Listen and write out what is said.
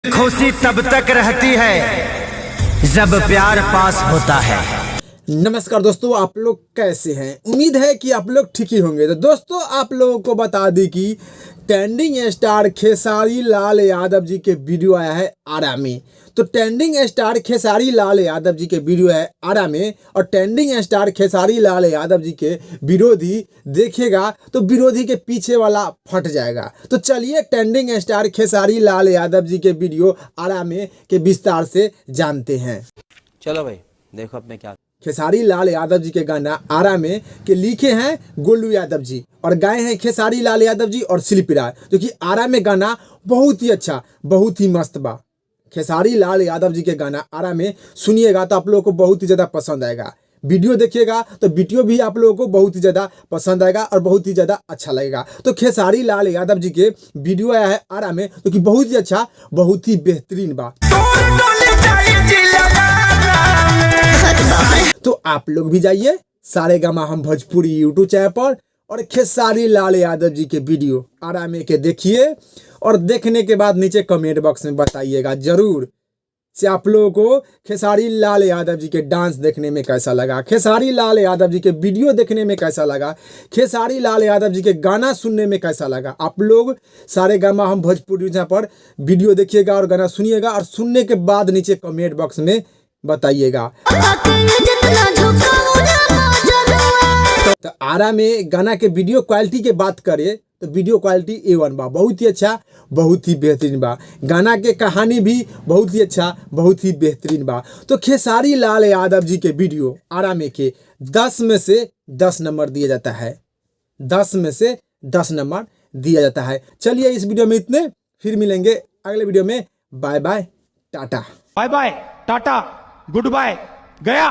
खुशी तब तक रहती है जब प्यार पास होता है। नमस्कार दोस्तों, आप लोग कैसे हैं? उम्मीद है कि आप लोग ठीक ही होंगे। तो दोस्तों, आप लोगों को बता दी कि ट्रेंडिंग स्टार खेसारी लाल यादव जी के वीडियो आया है आरा में। तो ट्रेंडिंग स्टार खेसारी लाल यादव जी के वीडियो है आरा में और ट्रेंडिंग स्टार खेसारी लाल यादव जी के विरोधी देखेगा तो विरोधी के पीछे वाला फट जाएगा। तो चलिए ट्रेंडिंग स्टार खेसारी लाल यादव जी के वीडियो आरा में के विस्तार से जानते हैं। चलो भाई देखो अब मैं क्या। खेसारी लाल यादव जी के गाना आरा में के लिखे हैं गोलू यादव जी और गाए हैं खेसारी लाल यादव जी और शिल्पी राय, जो कि आरा में गाना बहुत ही अच्छा, बहुत ही मस्त बा। खेसारी लाल यादव जी के गाना आरा में सुनिएगा तो आप लोगों को बहुत ही ज़्यादा पसंद आएगा। वीडियो देखिएगा तो वीडियो भी आप लोगों को बहुत ही ज़्यादा पसंद आएगा और बहुत ही ज़्यादा अच्छा लगेगा। तो खेसारी लाल यादव जी के वीडियो आया है आरा में, जो कि बहुत ही अच्छा, बहुत ही बेहतरीन बा। तो आप लोग भी जाइए सारेगामा हम भोजपुरी यूट्यूब चैनल पर और खेसारी लाल यादव जी के वीडियो आरा में के देखिए और देखने के बाद नीचे कमेंट बॉक्स में बताइएगा जरूर से आप लोगों को खेसारी लाल यादव जी के डांस देखने में कैसा लगा, खेसारी लाल यादव जी के वीडियो देखने में कैसा लगा, खेसारी लाल यादव जी के गाना सुनने में कैसा लगा। आप लोग सारेगामा हम भोजपुरी चैनल पर वीडियो देखिएगा और गाना सुनिएगा और सुनने के बाद नीचे कमेंट बॉक्स में बताइएगा। तो आरा में गाना के वीडियो क्वालिटी के बात करें तो वीडियो क्वालिटी A1 बा, बहुत ही अच्छा, बहुत ही बेहतरीन बा। गाना के कहानी भी बहुत ही अच्छा, बहुत ही बेहतरीन बा। तो खेसारी लाल यादव जी के वीडियो आरा में के 10 में से 10 नंबर दिया जाता है, 10 में से 10 नंबर दिया जाता है। चलिए इस वीडियो में इतने, फिर मिलेंगे अगले वीडियो में। Bye bye, tata. Bye bye, tata, goodbye, गया।